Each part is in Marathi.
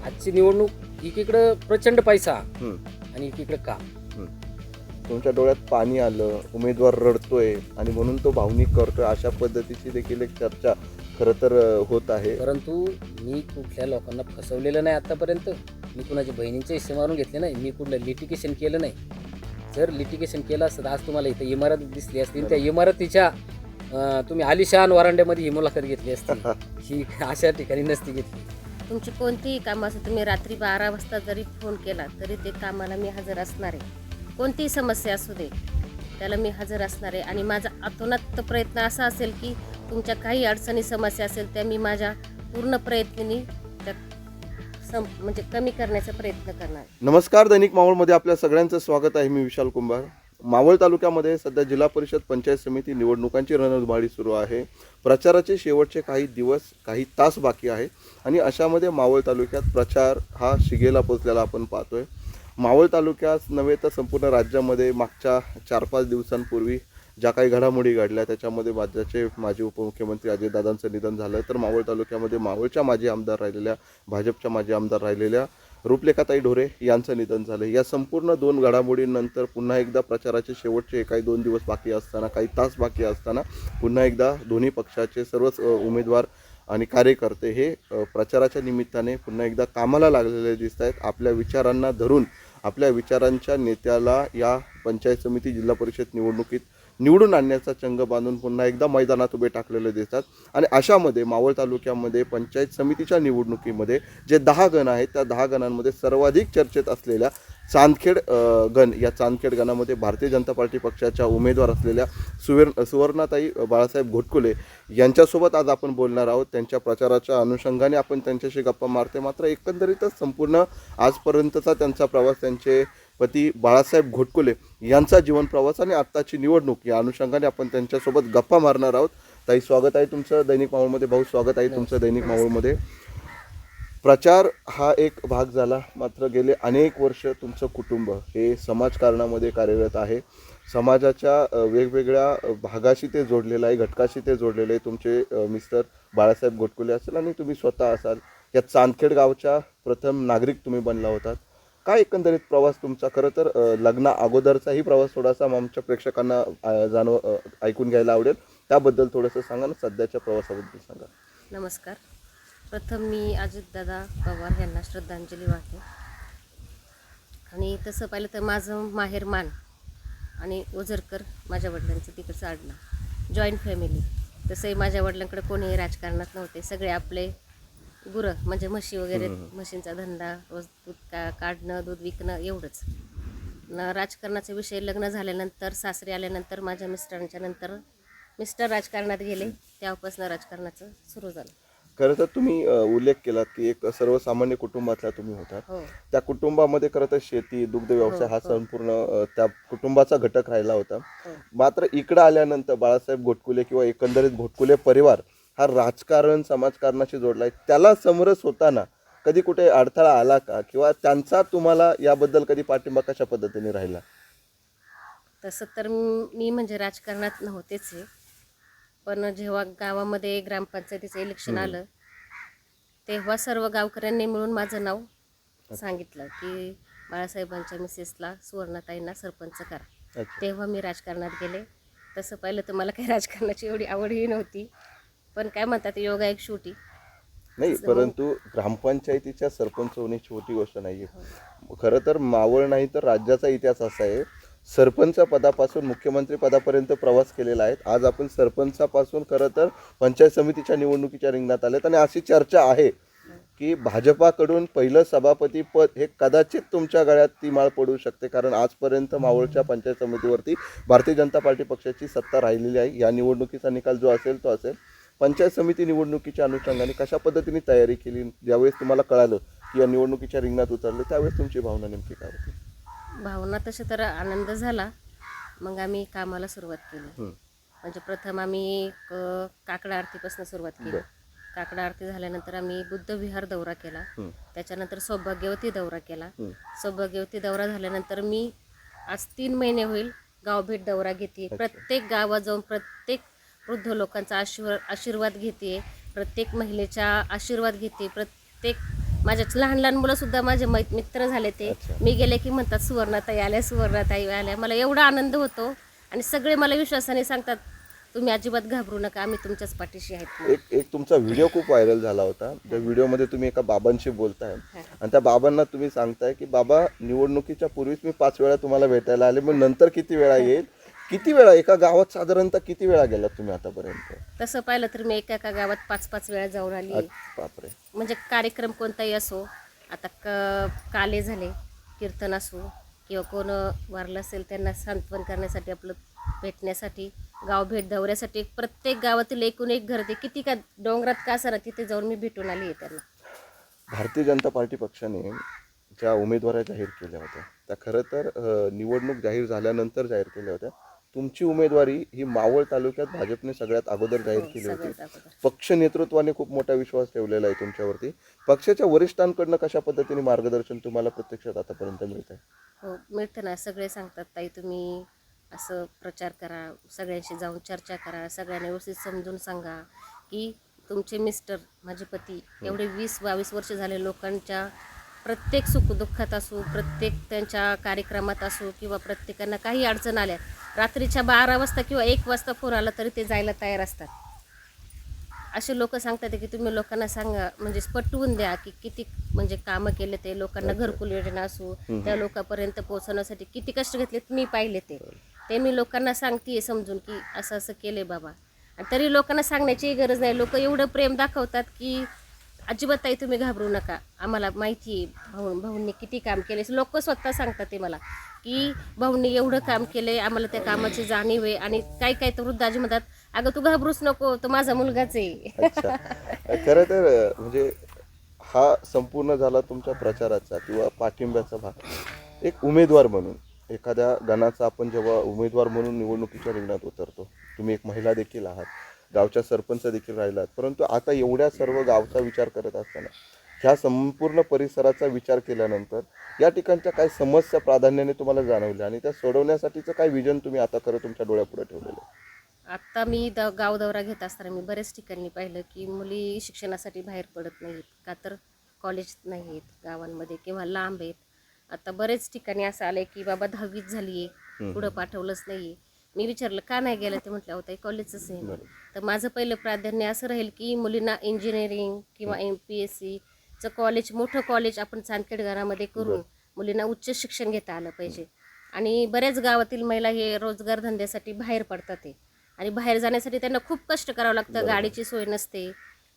आजची निवडणूक एकीकडं प्रचंड पैसा हं, आणि एकीकडे काम. हं. तुमच्या डोळ्यात पाणी आलं, उमेदवार रडतोय आणि म्हणून तो भावनिक करतोय, अशा पद्धतीची देखील एक चर्चा खरं तर होत आहे. परंतु मी कुठल्या लोकांना फसवलेलं नाही आतापर्यंत. मी कुणाच्या बहिणींचे हिस्से मारून घेतले नाही. मी कुठलं लिटिगेशन केलं नाही. जर लिटिगेशन केलं असतं तर आज तुम्हाला इथं इमारत दिसली असती. त्या इमारतीच्या तुम्ही आलिशान वरांड्यामध्ये ही मुलाखत घेतली असती. ही अशा ठिकाणी नसती घेतली. तुमची कोणतीही कामं असं तुम्ही रात्री 12 वाजता जरी फोन केला तरी ते कामाला मी हजर असणार आहे. कोणतीही समस्या असू दे त्याला मी हजर असणार आहे. आणि माझा अतोनात प्रयत्न असा असेल की तुमच्या काही अडचणी समस्या असेल त्या मी माझ्या पूर्ण प्रयत्नांनी त्या म्हणजे कमी करण्याचा प्रयत्न करणार. नमस्कार, दैनिक मावळमध्ये आपल्या सगळ्यांचं स्वागत आहे. मी विशाल कुंभार. मावळ तालुक्यामध्ये सध्या जिल्हा परिषद पंचायत समिती निवडणुकांची रणधुमाळी सुरू आहे. प्रचाराचे शेवटचे काही दिवस, काही तास बाकी आहे आणि अशामध्ये मावळ तालुक्यात प्रचार हा शिगेला पोचलेला आपण पाहतोय. मावळ तालुक्यात नव्हे तर संपूर्ण राज्यामध्ये मागच्या 4-5 दिवसांपूर्वी ज्या काही घडामोडी घडल्या त्याच्यामध्ये राज्याचे माजी उपमुख्यमंत्री अजितदादांचं निधन झालं. तर मावळ तालुक्यामध्ये मावळच्या माजी आमदार राहिलेल्या, भाजपच्या माजी आमदार राहिलेल्या रूपलेखाताई ढोरे यांचं निधन झालं. या संपूर्ण 2 घडामोडींनंतर पुन्हा एकदा प्रचाराचे शेवटचे काही 2 दिवस बाकी असताना, काही तास बाकी असताना पुन्हा एकदा दोन्ही पक्षाचे सर्वच उमेदवार आणि कार्यकर्ते हे प्रचाराच्या निमित्ताने पुन्हा एकदा कामाला लागलेले दिसत आहेत. आपल्या विचारांना धरून आपल्या विचारांच्या नेत्याला या पंचायत समिती जिल्हा परिषद निवडणुकीत निवडून आणण्याचा चंग बांधून पुन्हा एकदा मैदानात उभे टाकलेले दिसतात. आणि अशामध्ये मावळ तालुक्यामध्ये पंचायत समितीच्या निवडणुकीमध्ये जे 10 गण आहेत त्या 10 गणांमध्ये सर्वाधिक चर्चेत असलेल्या चांदखेड गण, या चांदखेड गणामध्ये भारतीय जनता पार्टी पक्षाच्या उमेदवार असलेल्या सुवर्णाताई बाळासाहेब घोटकुले यांच्यासोबत आज आपण बोलणार आहोत. त्यांच्या प्रचाराच्या अनुषंगाने आपण त्यांच्याशी गप्पा मारते. मात्र एकंदरीतच संपूर्ण आजपर्यंतचा त्यांचा प्रवास, त्यांचे पती बाळासाहेब घोटकुले यांचा जीवन प्रवास आणि आत्ताची निवडणूक या अनुषंगाने आपण त्यांच्यासोबत गप्पा मारणार आहोत. ताई, स्वागत आहे तुमचं दैनिक मावळमध्ये. भाऊ, स्वागत आहे तुमचं दैनिक मावळमध्ये. प्रचार हा एक भाग झाला, मात्र गेले अनेक वर्ष तुमचं कुटुंब हे समाजकारणामध्ये कार्यरत आहे. समाजाच्या वेगवेगळ्या भागाशी ते जोडलेलं आहे, घटकाशी ते जोडलेलं आहे. तुमचे मिस्टर बाळासाहेब घोटकुले असेल आणि तुम्ही स्वतः असाल. या चांदखेड गावच्या प्रथम नागरिक तुम्ही बनला होतात. काय एकंदरीत प्रवास तुमचा? खरं तर लग्ना अगोदरचाही प्रवास थोडासा आमच्या प्रेक्षकांना ऐकून घ्यायला आवडेल. त्याबद्दल थोडंसं सांगा ना, सध्याच्या प्रवासाबद्दल सांगा. नमस्कार. प्रथम मी अजितदादा पवार यांना श्रद्धांजली वाहते. आणि तसं पाहिलं तर माझं माहेर मान आणि ओझरकर माझ्या वडिलांचं तिकडचं आडनाव, जॉईंट फॅमिली. तसंही माझ्या वडिलांकडे कोणीही राजकारणात नव्हते. सगळे आपले गुरं म्हणजे म्हशी वगैरे, म्हशींचा धंदा, रोज दूध काढणं, दूध विकणं, एवढंच. राजकारणाचा विषय लग्न झाल्यानंतर, सासरी आल्यानंतर माझ्या मिस्टरांच्या नंतर मिस्टर राजकारणात गेले. तेव्हापासून राजकारणाचं सुरू झालं. खरं तर तुम्ही उल्लेख केलात की एक सर्वसामान्य कुटुंबातल्या तुम्ही होता. हो त्या कुटुंबामध्ये खरं तर शेती, दुग्ध व्यवसाय हा संपूर्ण त्या कुटुंबाचा घटक राहिला होता. हो. मात्र इकडं आल्यानंतर बाळासाहेब घोटकुले किंवा एकंदरीत घोटकुले परिवार हा राजकारण, समाजकारणाशी जोडला आहे. त्याला समरस होताना कधी कुठे अडथळा आला का, किंवा त्यांचा तुम्हाला याबद्दल कधी पाठिंबा कशा पद्धतीने राहिला? तसं तर मी म्हणजे राजकारणात नव्हतेच आहे. पण जेव्हा गावामध्ये ग्रामपंचायतीचं इलेक्शन आलं तेव्हा सर्व गावकऱ्यांनी मिळून माझं नाव सांगितलं की बाळासाहेबांच्या मिसेसला, सुवर्णाताईंना सरपंच करा. अच्छा. तेव्हा मी राजकारणात गेले. तसं पाहिलं तर मला काही राजकारणाची एवढी आवडही नव्हती, पण काय म्हणतात, योगा एक शेवटी. नाही, परंतु ग्रामपंचायतीच्या सरपंच होणे छोटी गोष्ट नाही आहे. खरं तर मावळ नाही तर राज्याचा इतिहास असा आहे, सरपंच पदापासून मुख्यमंत्री पदापर्यंत प्रवास केलेला आहे. आज आपण सरपंचापासून खरं तर पंचायत समितीच्या निवडणुकीच्या रिंगणात आलेत आणि अशी चर्चा आहे की भाजपाकडून पहिलं सभापती पद हे कदाचित तुमच्या गळ्यात ती माळ पडू शकते. कारण आजपर्यंत मावळच्या पंचायत समितीवरती भारतीय जनता पार्टी पक्षाची सत्ता राहिलेली आहे. या निवडणुकीचा निकाल जो असेल तो असेल. पंचायत समिती निवडणुकीच्या अनुषंगाने कशा पद्धतीने तयारी केली? ज्यावेळेस तुम्हाला कळालं की या निवडणुकीच्या रिंगणात उतरले त्यावेळेस तुमची भावना नेमकी काय होती? भावना तशी तर आनंद झाला. मग आम्ही कामाला सुरुवात केली. म्हणजे प्रथम आम्ही काकडा आरतीपासून सुरुवात केली. काकडा आरती झाल्यानंतर आम्ही बुद्ध विहार दौरा केला. त्याच्यानंतर सौभाग्यवती दौरा केला. सौभाग्यवती दौरा झाल्यानंतर मी आज 3 महिने होईल गावभेट दौरा घेते. प्रत्येक गावात जाऊन प्रत्येक वृद्ध लोकांचा आशीर्वाद घेते, प्रत्येक महिलेचा आशीर्वाद घेते, प्रत्येक माझ्या लहान लहान मुलं सुद्धा माझे मित्र झाले ते. अच्छा. मी गेले की म्हणतात सुवर्णाताई आल्या, सुवर्णाताई आल्या. मला एवढा आनंद होतो आणि सगळे मला विश्वासाने सांगतात तुम्ही अजिबात घाबरू नका, आम्ही तुमच्याच पाठीशी आहेत. एक तुमचा व्हिडिओ खूप व्हायरल झाला होता. त्या व्हिडिओमध्ये तुम्ही एका बाबांशी बोलताय आणि त्या बाबांना तुम्ही सांगताय की बाबा निवडणुकीच्या पूर्वीच मी 5 वेळा तुम्हाला भेटायला आले, मग नंतर किती वेळा येईल, किती वेळा एका गावात साधारणतः किती वेळा गेलात तुम्ही आतापर्यंत? तसं पाहिलं तर मी एका एका गावात 5-5 वेळा जाऊन आली. बापरे. म्हणजे कार्यक्रम कोणताही असो, आता काले झाले, कीर्तन असो किंवा कोण वारलं असेल त्यांना सांत्वन करण्यासाठी, आपलं भेटण्यासाठी, गाव भेट दौऱ्यासाठी प्रत्येक गावातील एकूण एक घर ते किती का डोंगरात का असं तिथे जाऊन मी भेटून आली आहे त्यांना. भारतीय जनता पार्टी पक्षाने ज्या उमेदवारी जाहीर केल्या होत्या त्या खरं तर निवडणूक जाहीर झाल्यानंतर जाहीर केल्या होत्या. तुमची उमेदवारी ही मावळ तालुक्यात भाजपने सगळ्यात अगोदर जाहीर केली होती. सगळ्यात अगोदर. पक्ष नेतृत्वाने खूप मोठा विश्वास ठेवलेला आहे तुमच्यावरती. पक्षाच्या वरिष्ठांकडनं कशा पद्धतीने मार्गदर्शन तुम्हाला प्रत्यक्षात आतापर्यंत मिळत आहे? हो, मिळतं ना. सगळे सांगतात ताई तुम्ही असं प्रचार करा, सगळ्यांशी जाऊन चर्चा करा, सगळ्यांना व्यवस्थित समजून सांगा की तुमचे मिस्टर माझे पती एवढे 20-22 वर्ष झाले लोकांच्या प्रत्येक सुखदुःखात असो, प्रत्येक त्यांच्या कार्यक्रमात असो किंवा प्रत्येकांना काही अडचण आल्या, रात्रीच्या 12 वाजता किंवा 1 वाजता फोन आला तरी ते जायला तयार असतात. असे लोक सांगतात की तुम्ही लोकांना सांगा, म्हणजे पटवून द्या की किती म्हणजे कामं केले ते लोकांना, घरकुल योजना असो त्या लोकांपर्यंत पोहोचवण्यासाठी किती कष्ट घेतलेत मी पाहिले ते मी लोकांना सांगते समजून की असं असं केले बाबा. आणि तरी लोकांना सांगण्याची गरज नाही. लोक एवढं प्रेम दाखवतात की अजिबात ताई तुम्ही घाबरू नका, आम्हाला माहिती आहे भाऊंनी किती काम केले. लोक स्वतः सांगतात ते मला की भाऊंनी एवढं काम केले, आम्हाला त्या कामाची जाणीव आहे. आणि काही काही तर वृद्धाजी म्हणतात अगं तू घाबरूच नको, तो माझा मुलगाच आहे. अच्छा. खरं तर म्हणजे हा संपूर्ण झाला तुमच्या प्रचाराचा किंवा पाठिंब्याचा भाग. एक उमेदवार म्हणून एखाद्या गणाचा आपण जेव्हा उमेदवार म्हणून निवडणुकीच्या रिंगणात उतरतो, तुम्ही एक महिला देखील आहात, गावच्या सरपंच देखील राहिलात, परंतु आता एवढ्या सर्व गावचा विचार करत असताना ह्या संपूर्ण परिसराचा विचार केल्यानंतर या ठिकाणच्या काही समस्या प्राधान्याने तुम्हाला जाणवल्या आणि त्या सोडवण्यासाठीचं काय विजन तुम्ही आता खरं तुमच्या डोळ्यापुढे ठेवलेलं आहे? आत्ता मी गाव दौरा घेत असताना मी बऱ्याच ठिकाणी पाहिलं की मुली शिक्षणासाठी बाहेर पडत नाहीत, का तर कॉलेज नाही आहेत गावांमध्ये किंवा लांब आहेत. आता बरेच ठिकाणी असं आलं की बाबा 10वीच झाली आहे, पुढं पाठवलंच नाही. मी विचारलं का नाही गेलं, ते म्हटलं होतं कॉलेजच आहे. तर माझं पहिलं प्राधान्य असं राहील की मुलींना इंजिनिअरिंग किंवा MPSCचं कॉलेज, मोठं कॉलेज आपण चांदखेड गावामध्ये करून मुलींना उच्च शिक्षण घेता आलं पाहिजे. आणि बऱ्याच गावातील महिला हे रोजगार धंद्यासाठी बाहेर पडतात आहे आणि बाहेर जाण्यासाठी त्यांना खूप कष्ट करावं लागतं. गाडीची सोय नसते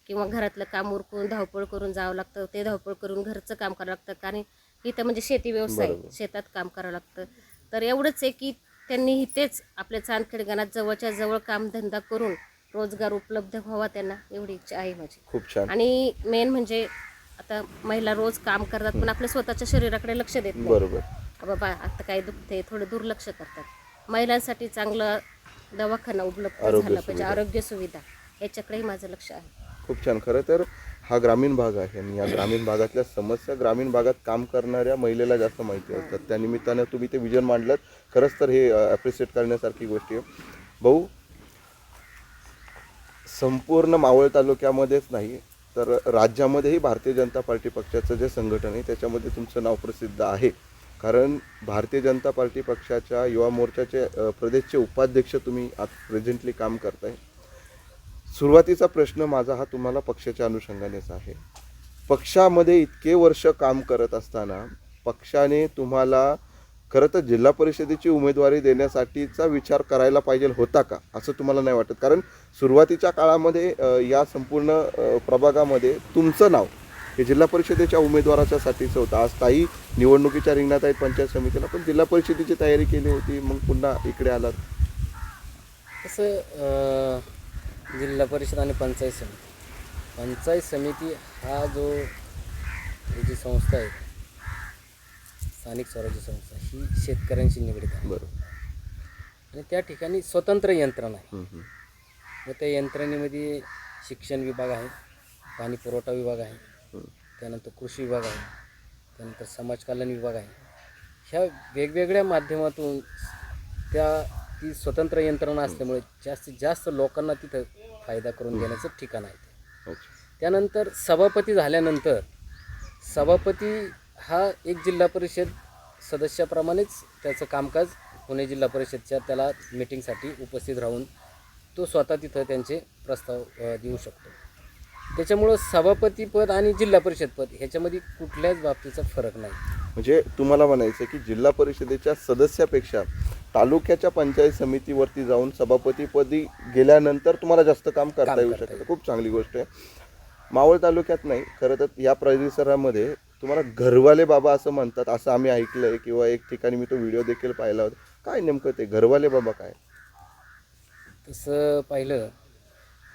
किंवा घरातलं काम उरकून धावपळ करून जावं लागतं, ते धावपळ करून घरचं काम करावं लागतं. कारण इथं म्हणजे शेती व्यवसाय, शेतात काम करावं लागतं. तर एवढंच आहे की त्यांनी इथेच आपल्या चांदखेड गावात जवळच्या जवळ कामधंदा करून रोजगार उपलब्ध व्हावा त्यांना, एवढी इच्छा आहे माझी. खूप छान. आणि मेन म्हणजे आता महिला रोज काम करतात पण आपल्या स्वतःच्या शरीराकडे लक्ष देत नाही. बरोबर. बाबा आता काय दुखते, थोडं दुर्लक्ष करतात. महिलांसाठी चांगलं दवाखाना उपलब्ध झाला पाहिजे, आरोग्य सुविधा, याच्याकडेही माझं लक्ष आहे. खूप छान. खरं तर हा ग्रामीण भाग आहे आणि या ग्रामीण भागातल्या समस्या ग्रामीण भागात काम करणाऱ्या महिलेला जास्त माहिती असतात. त्यानिमित्तानं तुम्ही ते विजन मांडलं, खरंच तर हे ॲप्रिशिएट करण्यासारखी गोष्ट आहे. भाऊ, संपूर्ण मावळ तालुक्यामध्येच नाही तर राज्यामध्येही भारतीय जनता पार्टी पक्षाचं जे संघटन आहे त्याच्यामध्ये तुमचं नाव प्रसिद्ध आहे. कारण भारतीय जनता पार्टी पक्षाच्या युवा मोर्चाचे प्रदेशचे उपाध्यक्ष तुम्ही आज प्रेझेंटली काम करताय. सुरुवातीचा प्रश्न माझा हा तुम्हाला पक्षाच्या अनुषंगानेच आहे. पक्षामध्ये इतके वर्ष काम करत असताना पक्षाने तुम्हाला खरं तर जिल्हा परिषदेची उमेदवारी देण्यासाठीचा विचार करायला पाहिजे होता का, असं तुम्हाला नाही वाटत? कारण सुरुवातीच्या काळामध्ये या संपूर्ण प्रभागामध्ये तुमचं नाव हे जिल्हा परिषदेच्या उमेदवाराच्या साठीचं होतं. आज ताई निवडणुकीच्या रिंगणात आहेत पंचायत समितीला, पण जिल्हा परिषदेची तयारी केली होती, मग पुन्हा इकडे आलात. तसं जिल्हा परिषद आणि पंचायत समिती हा जो जी संस्था आहे, स्थानिक स्वराज्य संस्था, ही शेतकऱ्यांशी निगडीत आहे. बरोबर. आणि त्या ठिकाणी स्वतंत्र यंत्रणा आहे. व त्या यंत्रणेमध्ये शिक्षण विभाग आहे, पाणी पुरवठा विभाग आहे, त्यानंतर कृषी विभाग आहे, त्यानंतर समाज कल्याण विभाग आहे. ह्या वेगवेगळ्या माध्यमातून ती स्वतंत्र यंत्रणा असल्यामुळे जास्तीत जास्त लोकांना तिथं फायदा करून देण्याचं ठिकाण आहे ते. त्यानंतर सभापती झाल्यानंतर सभापती हा एक जिल्हा परिषद सदस्याप्रमाणेच त्याचं कामकाज पुणे जिल्हा परिषदच्या त्याला मीटिंगसाठी उपस्थित राहून तो स्वतः तिथं त्यांचे प्रस्ताव देऊ शकतो. त्याच्यामुळं सभापतीपद आणि जिल्हा परिषद पद ह्याच्यामध्ये कुठल्याच बाबतीचा फरक नाही. म्हणजे तुम्हाला म्हणायचं की जिल्हा परिषदेच्या सदस्यापेक्षा तालुक्याच्या पंचायत समितीवरती जाऊन सभापतीपदी गेल्यानंतर तुम्हाला जास्त काम करता येऊ करता शकतं. खूप चांगली गोष्ट आहे. मावळ तालुक्यात नाही, खरं तर या परिसरामध्ये तुम्हाला घरवाले बाबा असं म्हणतात, असं आम्ही ऐकलं आहे किंवा एक ठिकाणी मी तो व्हिडिओ देखील पाहिला होता. काय नेमकं ते घरवाले बाबा काय? तसं पाहिलं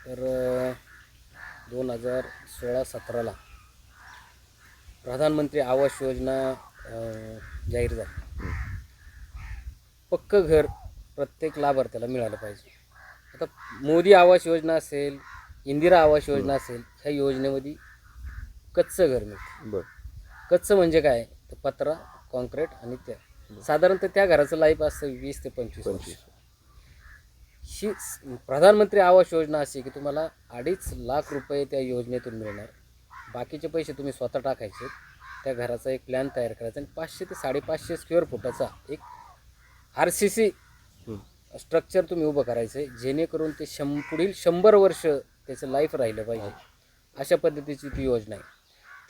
तर 2016-17ला प्रधानमंत्री आवास योजना जाहीर झाली. पक्कं घर प्रत्येक लाभार्थ्याला मिळालं पाहिजे. आता मोदी आवास योजना असेल, इंदिरा आवास योजना असेल, ह्या योजनेमध्ये कच्चं घर मिळतं. बरं. कच्चं म्हणजे काय, तर पत्रा, कॉन्क्रीट आणि त्या साधारणतः त्या घराचं लाईफ असतं 20 ते 25 वर्ष. ही प्रधानमंत्री आवास योजना अशी की तुम्हाला 2.5 लाख रुपये त्या योजनेतून मिळणार. बाकीचे पैसे तुम्ही स्वतः टाकायचे. त्या घराचा एक प्लॅन तयार करायचा आणि 500 ते 550 स्क्वेअर फुटाचा एक RCC स्ट्रक्चर तुम्ही उभं करायचं आहे, जेणेकरून ते पुढील 100 वर्ष त्याचं लाईफ राहिलं पाहिजे. अशा पद्धतीची ती योजना आहे.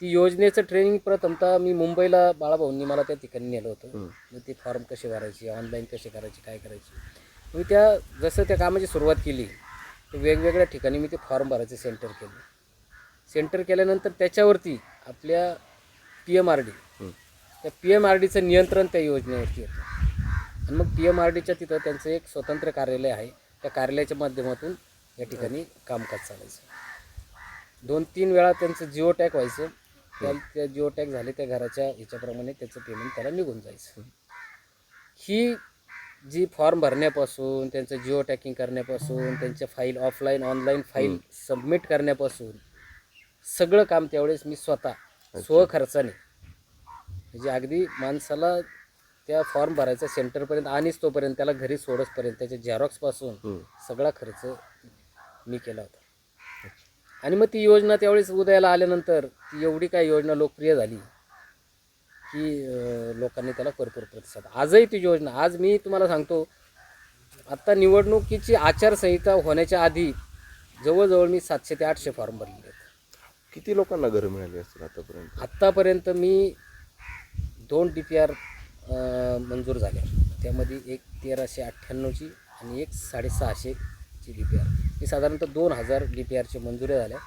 ती योजनेचं ट्रेनिंग प्रथमतः मी मुंबईला बाळाभाऊंनी मला त्या ठिकाणी नेलं होतं. मग ते फॉर्म कसे भरायचे, ऑनलाईन कसे करायचे, काय करायचे. मी जसं त्या कामाची सुरुवात केली तर वेगवेगळ्या ठिकाणी मी ते फॉर्म भरायचे सेंटर केल्यानंतर त्याच्यावरती आपल्या PMRD त्या PMRDचं नियंत्रण त्या योजनेवरती होतं. आणि मग PMRDच्या तिथं त्यांचं एक स्वतंत्र कार्यालय आहे. त्या कार्यालयाच्या माध्यमातून या ठिकाणी कामकाज चालायचं. 2-3 वेळा त्यांचं जिओ टॅग व्हायचं. त्या जिओ टॅग झाले त्या घराच्या ह्याच्याप्रमाणे त्याचं पेमेंट त्याला निघून जायचं. ही जी फॉर्म भरण्यापासून, त्यांचं जिओ टॅगिंग करण्यापासून, त्यांच्या file offline online file submit करण्यापासून सगळं काम त्यावेळेस मी स्वतः स्वखर्चाने, म्हणजे अगदी माणसाला त्या फॉर्म भरायचा सेंटरपर्यंत आणीच तोपर्यंत त्याला घरी सोडसपर्यंत त्याच्या झेरॉक्सपासून सगळा खर्च मी केला होता. आणि मग ती योजना त्यावेळेस उदयाला आल्यानंतर ती एवढी काय योजना लोकप्रिय झाली की लोकांनी त्याला भरपूर प्रतिसाद. आजही ती योजना, आज मी तुम्हाला सांगतो, आत्ता निवडणुकीची आचारसंहिता होण्याच्या आधी जवळजवळ मी 700 ते 800 फॉर्म भरलेले आहेत. किती लोकांना घरं मिळाली असतील आतापर्यंत? आत्तापर्यंत मी 2 DPR मंजूर झाल्या. त्यामध्ये एक 1398ची आणि एक 650ची DPR. ही साधारणतः 2000 DPRची मंजुऱ्या झाल्या.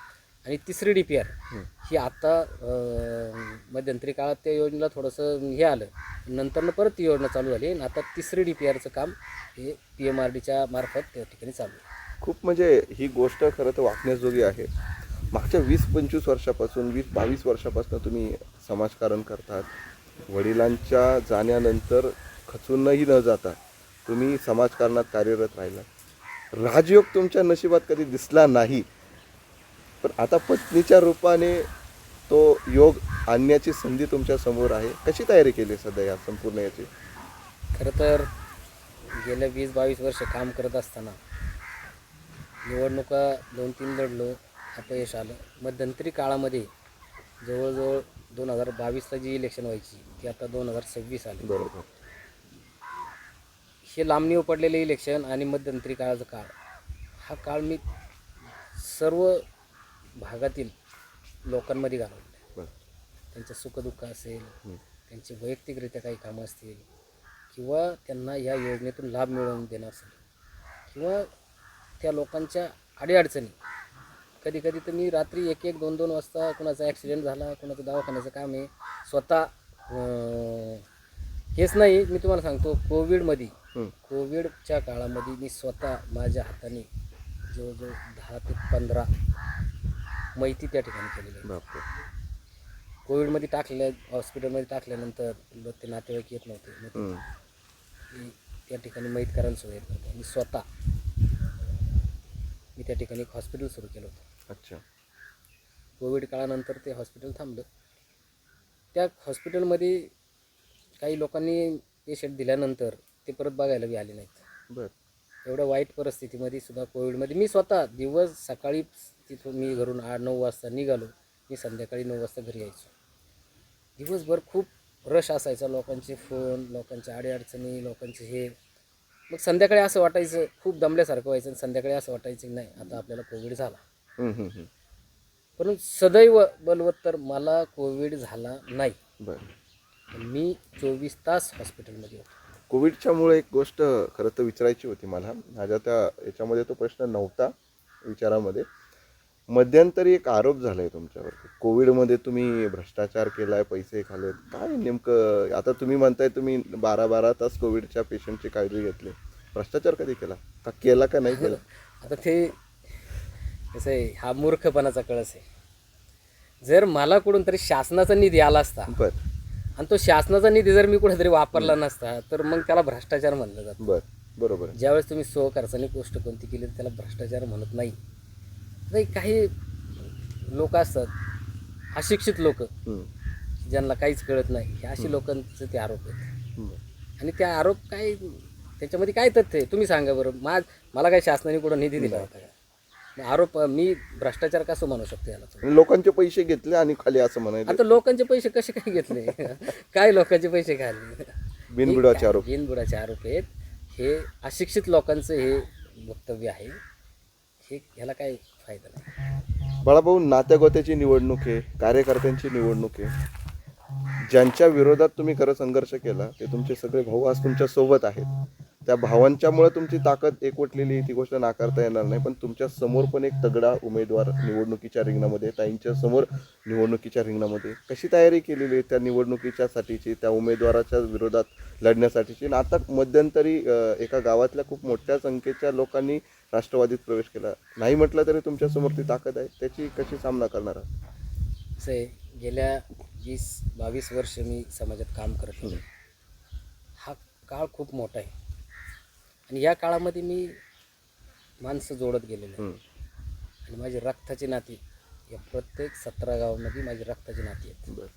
आणि 3री DPR ही आत्ता मध्यंतरी काळात त्या योजनेला थोडंसं हे आलं, नंतरनं परत ती योजना चालू झाली आणि आता 3री DPRचं काम हे PMRDच्या मार्फत त्या ठिकाणी चालू आहे. खूप म्हणजे ही गोष्ट खरं तर वाचण्याजोगी आहे. मागच्या 20-25 वर्षापासून, 20-22 वर्षापासून तुम्ही समाजकारण करतात. वडिलांच्या जाण्यानंतर खचूनही न जाता तुम्ही समाजकारणात कार्यरत राहिला. राजयोग तुमच्या नशिबात कधी दिसला नाही, पण आता पत्नीच्या रूपाने तो योग आणण्याची संधी तुमच्या समोर आहे. कशी तयारी केली सध्या या संपूर्ण याची? खरं तर गेल्या 20-22 वर्ष काम करत असताना निवडणुका 2-3 लढलो, अपयश आलं. मध्यंतरी काळामध्ये जवळजवळ 2022ला जी इलेक्शन व्हायची ती आता 2026 आली. बरोबर. हे लांबणीवर पडलेले इलेक्शन आणि मध्यंतरी काळाचा काळ, हा काळ मी सर्व भागातील लोकांमध्ये घालवलं. त्यांचं सुखदुःख असेल, त्यांची वैयक्तिकरित्या काही कामं असतील, किंवा त्यांना या योजनेतून लाभ मिळवून देणं असेल, किंवा त्या लोकांच्या अडीअडचणी. कधी कधी तर मी रात्री 1-1, 2-2 वाजता कुणाचा ॲक्सिडेंट झाला, कुणाचं दवाखान्याचं काम आहे, स्वतः हेच नाही, मी तुम्हाला सांगतो, कोविडच्या काळामध्ये मी स्वतः माझ्या हाताने जवळजवळ 10 ते 15 मैती त्या ठिकाणी केलेली आहे. कोविडमध्ये हॉस्पिटलमध्ये टाकल्यानंतर ते नातेवाईक येत नव्हते, मग त्या ठिकाणी मैत करायला सुरू येत नव्हतं. मी स्वतः त्या ठिकाणी एक हॉस्पिटल सुरू केलं होतं. अच्छा. कोविड काळानंतर ते हॉस्पिटल थांबलं. त्या हॉस्पिटलमध्ये काही लोकांनी पेशंट दिल्यानंतर ते परत बघायला बी आले नाहीत. बरं. एवढ्या वाईट परिस्थितीमध्ये सुद्धा कोविडमध्ये मी स्वतः सकाळी तिथून मी घरून 8-9 वाजता निघालो, मी संध्याकाळी 9 वाजता घरी यायचो. दिवसभर खूप रश असायचा, लोकांचे फोन, लोकांच्या अडीअडचणी, लोकांचे हे. मग संध्याकाळी असं वाटायचं, खूप दमल्यासारखं व्हायचं आणि संध्याकाळी असं वाटायचं की नाही आता आपल्याला कोविड झाला. पण सदैव बलवत्तर मला कोविड झाला नाही. बरं. मी 24 तास हॉस्पिटलमध्ये होतो. कोविडच्यामुळे एक गोष्ट खरं तर विचारायची होती मला, माझ्या त्या याच्यामध्ये तो प्रश्न नव्हता विचारामध्ये. मध्यंतरी एक आरोप झालाय तुमच्यावरती, कोविडमध्ये तुम्ही भ्रष्टाचार केलाय, पैसे खाल्लेत. काय नेमकं, आता तुम्ही म्हणताय तुम्ही 12 तास कोविडच्या पेशंटची काळजी घेतली, भ्रष्टाचार कधी केला का नाही केला? आता ते कसं आहे, हा मूर्खपणाचा कळस आहे. जर मला कुठून तरी शासनाचा निधी आला असता बरं. आणि तो शासनाचा निधी जर मी कुठेतरी वापरला नसता तर मग त्याला भ्रष्टाचार म्हणलं जातं. बरोबर आहे. ज्यावेळेस तुम्ही स्वखर्चाने गोष्ट कोणती केली तर त्याला भ्रष्टाचार म्हणत नाही. नाही, काही लोक असतात अशिक्षित लोक, ज्यांना काहीच कळत नाही, हे अशी लोकांचे ते आरोप आहेत. आणि त्या आरोप काय, त्याच्यामध्ये काय तथ्य आहे तुम्ही सांगा बरं. मला काय शासनाने कुठं निधी दिला होता का? आरोप मी भ्रष्टाचार कसं म्हणू शकतो याला तुम्ही? लोकांचे पैसे घेतले आणि खाली असं म्हणायचं. आता लोकांचे पैसे कसे काय घेतले? काय लोकांचे पैसे खाल्ले? बिनबुडाचे आरोप. बिनबुडाचे आरोप आहेत. हे अशिक्षित लोकांचं हे वक्तव्य आहे. हे ह्याला काही फायदा नाही. बाळाभाऊ, नात्यागोत्याची निवडणूक आहे, कार्यकर्त्यांची निवडणूक आहे. ज्यांच्या विरोधात तुम्ही खरं संघर्ष केला ते तुमचे सगळे भाऊ आज तुमच्या सोबत आहेत. त्या भावांच्यामुळे तुमची ताकद एकवटलेली, ती गोष्ट नाकारता येणार नाही. पण तुमच्या समोर पण एक तगडा उमेदवार निवडणुकीच्या रिंगणामध्ये, ताईंच्या समोर निवडणुकीच्या रिंगणामध्ये. कशी तयारी केलेली आहे त्या निवडणुकीच्या साठीची, त्या उमेदवाराच्या विरोधात लढण्यासाठीची? आणि आता मध्यंतरी एका गावातल्या खूप मोठ्या संख्येच्या लोकांनी राष्ट्रवादीत प्रवेश केला, नाही म्हटलं तरी तुमच्यासमोर ती ताकद आहे, त्याची कशी सामना करणार आहात? असं आहे, गेल्या 20-22 वर्ष मी समाजात काम करत होतो. हा काळ खूप मोठा आहे आणि या काळामध्ये मी माणसं जोडत गेलेलो आहे. आणि माझी रक्ताची नाती या प्रत्येक 17 गावामध्ये माझी रक्ताची नाती आहेत.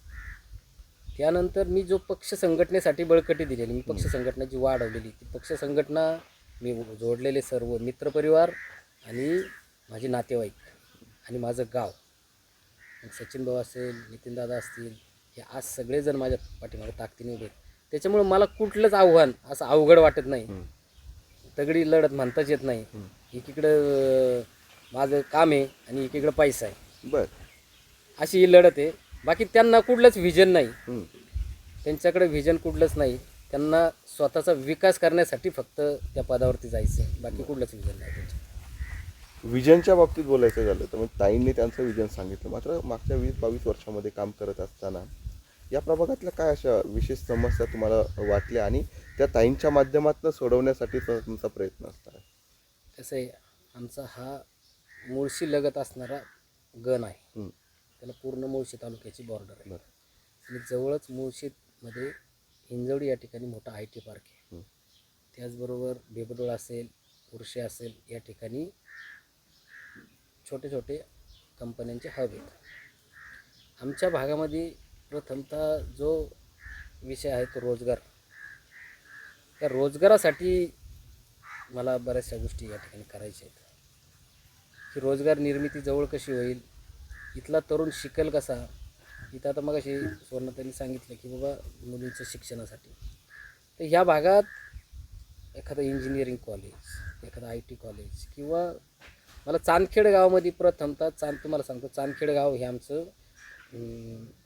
त्यानंतर मी जो पक्ष संघटनेसाठी बळकटी दिलेली, मी पक्ष संघटनेची वाढवलेली, ती पक्ष संघटना मी जोडलेले सर्व मित्रपरिवार आणि माझे नातेवाईक आणि माझं गाव, सचिन भाऊ असेल, नितीन दादा असतील, हे आज सगळेजण माझ्या पाठीमागे ताकदीने उभे आहेत. त्याच्यामुळे मला कुठलंच आव्हान असं अवघड वाटत नाही. तगडी लढत म्हणताच येत नाही. एकीकडं माझं काम आहे आणि एकीकडं पैसा आहे, अशी ही लढत आहे. बाकी त्यांना कुठलंच व्हिजन नाही, त्यांच्याकडे व्हिजन कुठलंच नाही. त्यांना स्वतःचा विकास करण्यासाठी फक्त त्या पदावरती जायचं आहे, बाकी कुठलंच व्हिजन नाही त्यांच्या. विजनच्या बाबतीत बोलायचं झालं तर मग ताईंनी त्यांचं विजन सांगितलं. मात्र मागच्या 20-22 वर्षामध्ये काम करत असताना या प्रभागातल्या काय अशा विशेष समस्या तुम्हाला वाटल्या आणि त्या ताईंच्या माध्यमातून सोडवण्यासाठी तुमचा प्रयत्न असणार? कसं आहे, आमचा हा मुळशी लगत असणारा गण आहे. त्याला पूर्ण मुळशी तालुक्याची बॉर्डर आहे. आणि जवळच मुळशीमध्ये हिंजवडी या ठिकाणी मोठा IT पार्क आहे. त्याचबरोबर बेबडोळ असेल, उर्शे असेल, या ठिकाणी छोटे छोटे कंपन्यांचे हब आहेत. आमच्या भागामध्ये प्रथमतः जो विषय आहे तो रोजगार. त्या रोजगारासाठी मला बऱ्याचशा गोष्टी या ठिकाणी करायच्या आहेत. की रोजगार निर्मिती जवळ कशी होईल, इथला तरुण शिकेल कसा. इथं आता मग अशी सुवर्णाताईंनी सांगितलं की बाबा मुलींचं शिक्षणासाठी, तर ह्या भागात एखादं इंजिनिअरिंग कॉलेज, एखादं IT कॉलेज, किंवा मला चांदखेड गावामध्ये प्रथमतः तुम्हाला सांगतो, चांदखेड गाव हे आमचं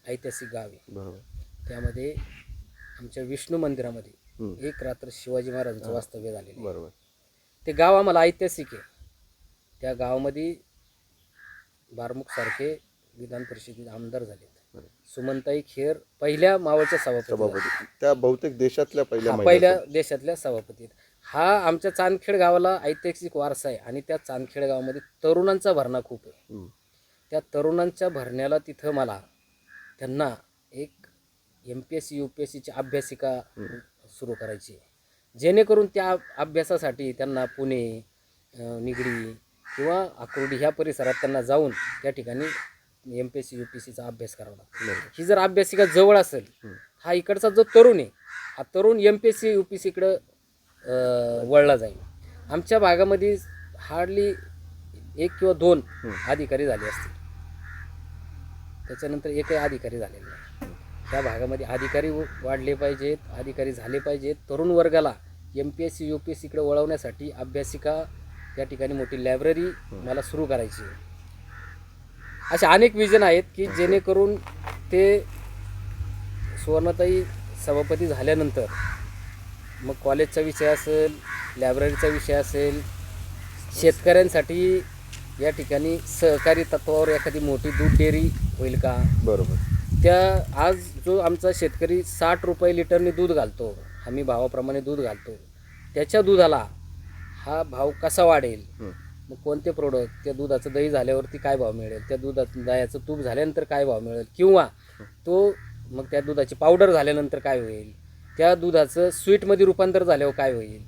ऐतिहासिक गाव आहे. बरोबर. त्यामध्ये आमच्या विष्णू मंदिरामध्ये एक रात्र शिवाजी महाराजांचं वास्तव्य झालेलं. बरोबर. ते गाव आम्हाला ऐतिहासिक आहे. त्या गावामध्ये बारमुख सारखे विधान परिषदेत आमदार झालेत. सुमनताई खेर पहिल्या मावळच्या सभापती, त्या बहुतेक देशातल्या पहिल्या देशातल्या सभापती. हा आमच्या चांदखेड गावाला ऐतिहासिक वारसा आहे. आणि त्या चांदखेड गावामध्ये तरुणांचा भरणा खूप आहे. त्या तरुणांच्या भरण्याला तिथं मला त्यांना एक MPSC UPSCची अभ्यासिका सुरू करायची आहे, जेणेकरून त्या अभ्यासासाठी त्यांना पुणे, निगडी किंवा अक्रोडी ह्या परिसरात त्यांना जाऊन त्या ठिकाणी MPSC UPSCचा अभ्यास करावा लागतो. ही जर अभ्यासिका जवळ असेल, हा इकडचा जो तरुण आहे, हा तरुण MPSC UPSCकडं वळला जाईल. आमच्या भागामध्ये हार्डली 1 किंवा 2 अधिकारी झाले असतील, त्याच्यानंतर एकही अधिकारी झालेला नाही. ह्या भागामध्ये अधिकारी वाढले पाहिजेत, अधिकारी झाले पाहिजेत. तरुण वर्गाला MPSC UPSC इकडे वळवण्यासाठी अभ्यासिका त्या ठिकाणी मोठी लायब्ररी मला सुरू करायची आहे. असे अनेक विजन आहेत की जेणेकरून ते सुवर्णताई सभापती झाल्यानंतर मग कॉलेजचा विषय असेल, लायब्ररीचा विषय असेल, शेतकऱ्यांसाठी या ठिकाणी सहकारी तत्वावर एखादी मोठी दूध डेअरी होईल का? बरोबर. त्या आज जो आमचा शेतकरी 60 रुपये लिटरने दूध घालतो, हमी भावाप्रमाणे दूध घालतो, त्याच्या दुधाला हा भाव कसा वाढेल? मग कोणते प्रोडक्ट, त्या दुधाचं दही झाल्यावरती काय भाव मिळेल, त्या दह्याचं तूप झाल्यानंतर काय भाव मिळेल, किंवा तो मग त्या दुधाची पावडर झाल्यानंतर काय होईल, त्या दुधाचं स्वीटमध्ये रूपांतर झाल्यावर काय होईल?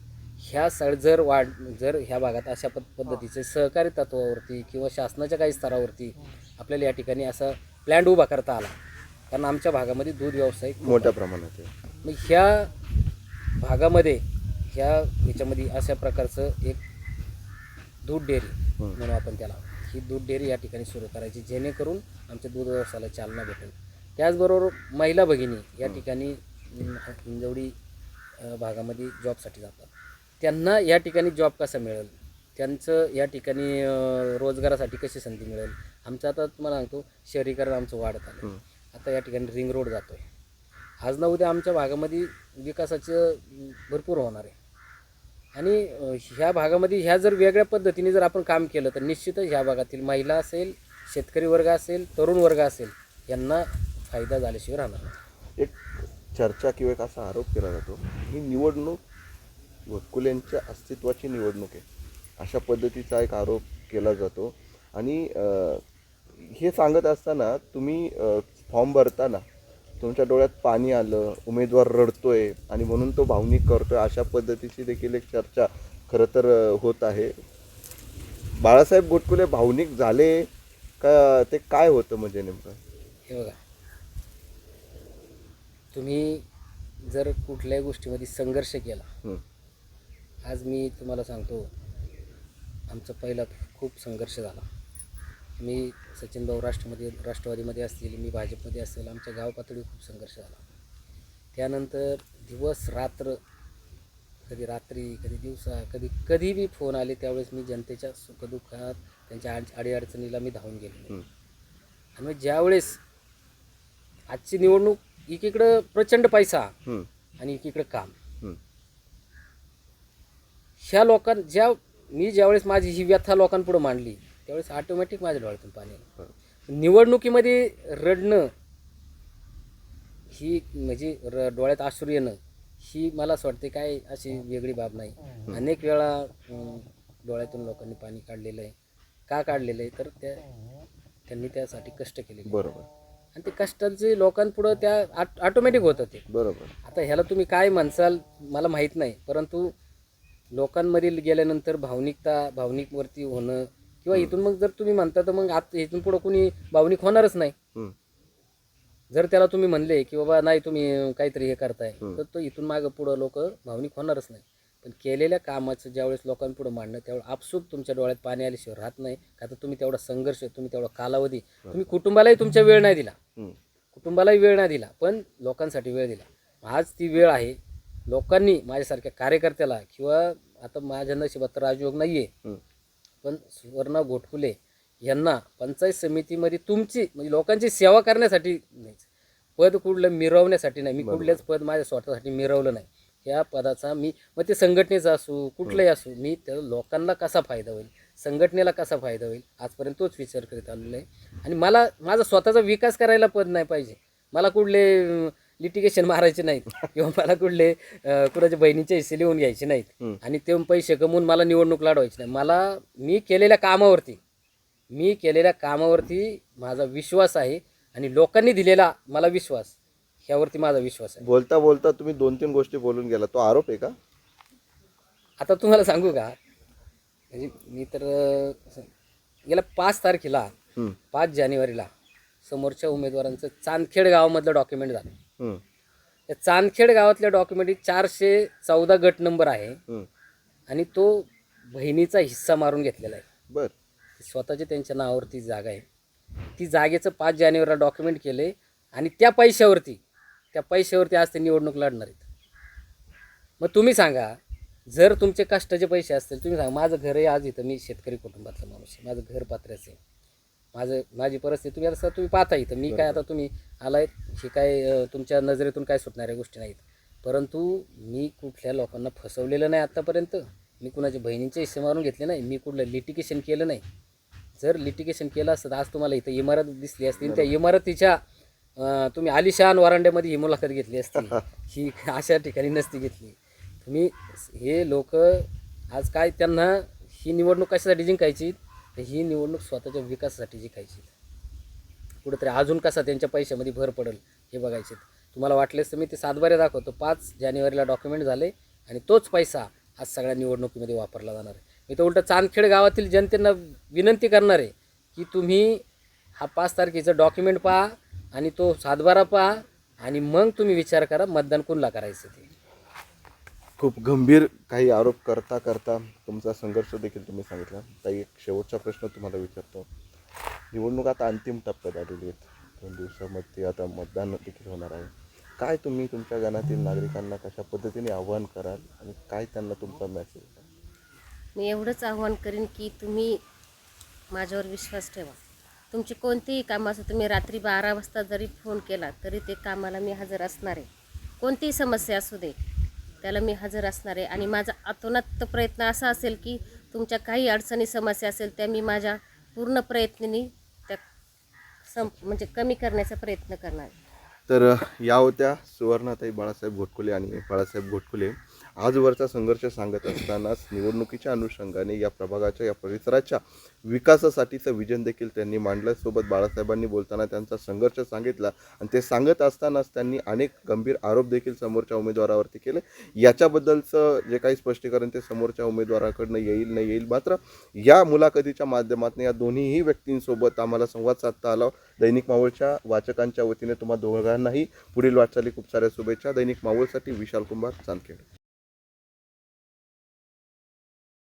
ह्या जर ह्या भागात अशा पद्धतीचे सहकारी तत्वावरती किंवा शासनाच्या काही स्तरावरती आपल्याला या ठिकाणी असा प्लॅन उभा करता आला, कारण आमच्या भागामध्ये दूध व्यावसायिक मोठ्या प्रमाणात आहे. मग ह्या भागामध्ये ह्याच्यामध्ये अशा प्रकारचं एक दूध डेअरी म्हणून आपण त्याला, ही दूध डेअरी या ठिकाणी सुरू करायची, जेणेकरून आमच्या दूध व्यवसायाला चालना भेटेल. त्याचबरोबर महिला भगिनी या ठिकाणी हिंजवडी भागामध्ये जॉबसाठी जातात, त्यांना या ठिकाणी जॉब कसा मिळेल, त्यांचं या ठिकाणी रोजगारासाठी कशी संधी मिळेल. आमचं आता तुम्हाला सांगतो, शहरीकरण आमचं वाढत आलं. आता या ठिकाणी रिंग रोड जातो आहे. आज ना उद्या आमच्या भागामध्ये विकासाचं भरपूर होणार आहे. आणि ह्या भागामध्ये ह्या जर वेगळ्या पद्धतीने जर आपण काम केलं तर निश्चितच ह्या भागातील महिला असेल, शेतकरी वर्ग असेल, तरुण वर्ग असेल, यांना फायदा झाल्याशिवाय राहणार नाही. एक चर्चा किंवा एक असा आरोप केला जातो, ही निवडणूक घोटकुल्यांच्या अस्तित्वाची निवडणूक आहे, अशा पद्धतीचा एक आरोप केला जातो. आणि हे सांगत असताना तुम्ही फॉर्म भरताना तुमच्या डोळ्यात पाणी आलं, उमेदवार रडतोय आणि म्हणून तो भावनिक करतोय, अशा पद्धतीची देखील एक चर्चा खरं तर होत आहे. बाळासाहेब घोटकुले भावनिक झाले का, ते काय होतं म्हणजे नेमकं? हे बघा, तुम्ही जर कुठल्याही गोष्टीमध्ये संघर्ष केला, आज मी तुम्हाला सांगतो, आमचा पहिला खूप संघर्ष झाला. मी सचिन भाऊ राष्ट्रवादीमध्ये असतील, मी भाजपमध्ये असेल, आमच्या गाव पातळीवर खूप संघर्ष झाला. त्यानंतर दिवस रात्र, कधी रात्री, कधी दिवसा, कधी बी फोन आले त्यावेळेस मी जनतेच्या सुखदुःखात, त्यांच्या अडीअडचणीला मी धावून गेलो. आणि मग ज्यावेळेस आजची निवडणूक, एकीकडं प्रचंड पैसा आणि एकीकडं काम, ह्या मी ज्यावेळेस माझी ही व्यथा लोकांपुढे मांडली त्यावेळेस ऑटोमॅटिक माझ्या डोळ्यातून पाणी आलं. निवडणुकीमध्ये रडणं ही म्हणजे डोळ्यात अश्रू येणं ही मला असं वाटते काय अशी वेगळी बाब नाही. अनेक वेळा डोळ्यातून लोकांनी पाणी काढलेलं आहे. का काढलेलं आहे तर त्यांनी त्यासाठी कष्ट केले. बरोबर. आणि ते कष्टाचे लोकांपुढं त्या ऑटोमॅटिक होतं ते. बरोबर. आता ह्याला तुम्ही काय म्हणसाल मला माहीत नाही, परंतु लोकांमधील गेल्यानंतर भावनिकवरती होणं किंवा इथून मग जर तुम्ही म्हणता तर मग आता इथून पुढं कोणी भावनिक होणारच नाही. जर त्याला तुम्ही म्हणले की बाबा नाही तुम्ही काहीतरी हे करताय तर तो इथून मागं पुढं लोक भावनिक होणारच नाही. पण केलेल्या कामाचं ज्यावेळेस लोकांपुढं मांडणं त्यावेळेस आपसूक तुमच्या डोळ्यात पाणी आल्याशिवाय राहत नाही. का तर तुम्ही तेवढा संघर्ष, तुम्ही तेवढा कालावधी, तुम्ही कुटुंबालाही तुमच्या वेळ नाही दिला, कुटुंबालाही वेळ नाही दिला, पण लोकांसाठी वेळ दिला. आज ती वेळ आहे. लोकांनी माझ्यासारख्या कार्यकर्त्याला किंवा आता माझ्या नशिबात राजयोग नाही आहे, पण सुवर्ण घोटकुले यांना पंचायत समितीमध्ये तुमची म्हणजे लोकांची सेवा करण्यासाठी नाही, पद कुठलं मिरवण्यासाठी नाही. मी कुठलेच पद माझ्या स्वतःसाठी मिरवलं नाही. ह्या पदाचा मी मग ते संघटनेचं असू कुठलंही असू, मी त्या लोकांना कसा फायदा होईल, संघटनेला कसा फायदा होईल आजपर्यंत तोच विचार करीत आलेलो आहे. आणि मला माझा स्वतःचा विकास करायला पद नाही पाहिजे. मला कुठले लिटिगेशन मारायचे नाहीत किंवा मला कुठले कुणाच्या बहिणीचे हिस्से लिहून घ्यायचे नाहीत आणि ते पैसे कमवून मला निवडणूक लढवायची नाही. मी केलेल्या कामावरती माझा विश्वास आहे आणि लोकांनी दिलेला मला विश्वास, ह्यावरती माझा विश्वास आहे. बोलता बोलता तुम्ही 2-3 गोष्टी बोलून गेला, तो आरोप आहे का? आता तुम्हाला सांगू का, म्हणजे मी तर गेल्या 5 तारखेला 5 जानेवारीला समोरच्या उमेदवारांचं चांदखेड गावामधलं डॉक्युमेंट झालं. त्या चांदखेड गावातल्या डॉक्युमेंटमध्ये 414 गट नंबर आहे आणि तो बहिणीचा हिस्सा मारून घेतलेला आहे. बर. स्वतःच्या त्यांच्या नावावरती जागा आहे. ती जागेचं 5 जानेवारीला डॉक्युमेंट केले आणि त्या पैशावरती त्या पैशावरती आज ते निवडणूक लढणार आहेत. मग तुम्ही सांगा, जर तुमचे कष्टाचे पैसे असतील, तुम्ही सांगा, माझं घर आहे आज इथं, मी शेतकरी कुटुंबातला माणूस आहे, माझं घर पात्र्याचं आहे, माझी परिस्थिती तुम्ही आता तुम्ही पाहता इथं, मी काय आता तुम्ही आलाय हे काय तुमच्या नजरेतून काय सुटणाऱ्या गोष्टी नाहीत. परंतु मी कुठल्या लोकांना फसवलेलं नाही आत्तापर्यंत, मी कुणाच्या बहिणींचे हिस्से मारून घेतले नाही, मी कुठलं लिटिगेशन केलं नाही. जर लिटिगेशन केलं असतं तर आज तुम्हाला इथं इमारत दिसली असती, त्या इमारतीच्या तुम्ही आलिशान वरांड्यामध्ये ही मुलाखत घेतली असती, ही अशा ठिकाणी नसती घेतली. तुम्ही हे लोक आज काय, त्यांना ही निवडणूक कशासाठी जिंकायची, तर ही निवडणूक स्वतःच्या विकासासाठी जिंकायची. कुठेतरी अजून कसा त्यांच्या पैशामध्ये भर पडेल हे बघायचे. तुम्हाला वाटलेच तर मी ते सातबारे दाखवतो. 5 जानेवारीला डॉक्युमेंट झाले आणि तोच पैसा आज सगळ्या निवडणुकीमध्ये वापरला जाणार आहे. मी तर उलटं चांदखेड गावातील जनतेला विनंती करणार आहे की तुम्ही हा 5 तारखेचं डॉक्युमेंट पहा आणि तो सातबारा पहा आणि मग तुम्ही विचार करा मतदान कोणाला करायचं ते. खूप गंभीर काही आरोप करता करता तुमचा संघर्ष देखील तुम्ही सांगितला. ताई, एक शेवटचा प्रश्न तुम्हाला विचारतो. निवडणूक आता अंतिम टप्प्यात आलेली आहेत, 2 दिवसामध्ये आता मतदान देखील होणार आहे. काय तुम्ही तुमच्या गाण्यातील नागरिकांना कशा पद्धतीने आव्हान कराल आणि काय त्यांना तुमचा मेसेज? मी एवढंच आव्हान करीन की तुम्ही माझ्यावर विश्वास ठेवा. तुमची कोणतीही कामं असो, तुम्ही रात्री 12 वाजता जरी फोन केला तरी ते कामाला मी हजर असणार आहे. कोणतीही समस्या असू दे त्याला मी हजर असणार आहे. आणि माझा अतोनात प्रयत्न असा असेल की तुमच्या काही अडचणी समस्या असेल त्या मी माझ्या पूर्ण प्रयत्नांनी त्या म्हणजे कमी करण्याचा प्रयत्न करणार. तर या होत्या सुवर्णाताई बाळासाहेब घोटकुले आणि बाळासाहेब घोटकुले. आजवरचा संघर्ष सांगत असतानाच निवडणुकीच्या अनुषंगाने या प्रभागाच्या, या परिसराच्या विकासासाठीचं विजन देखील त्यांनी मांडलं. सोबत बाळासाहेबांनी बोलताना त्यांचा संघर्ष सांगितला आणि ते सांगत असतानाच त्यांनी अनेक गंभीर आरोप देखील समोरच्या उमेदवारावरती केले. याच्याबद्दलचं जे काही स्पष्टीकरण ते समोरच्या उमेदवाराकडनं येईल नाही येईल, मात्र या मुलाखतीच्या माध्यमातून या दोन्हीही व्यक्तींसोबत आम्हाला संवाद साधता आला. दैनिक मावळच्या वाचकांच्या वतीने तुम्हा दोघांनाही पुढील वाटचाली खूप साऱ्या शुभेच्छा. दैनिक मावळसाठी विशाल कुंभार, चांदखेड.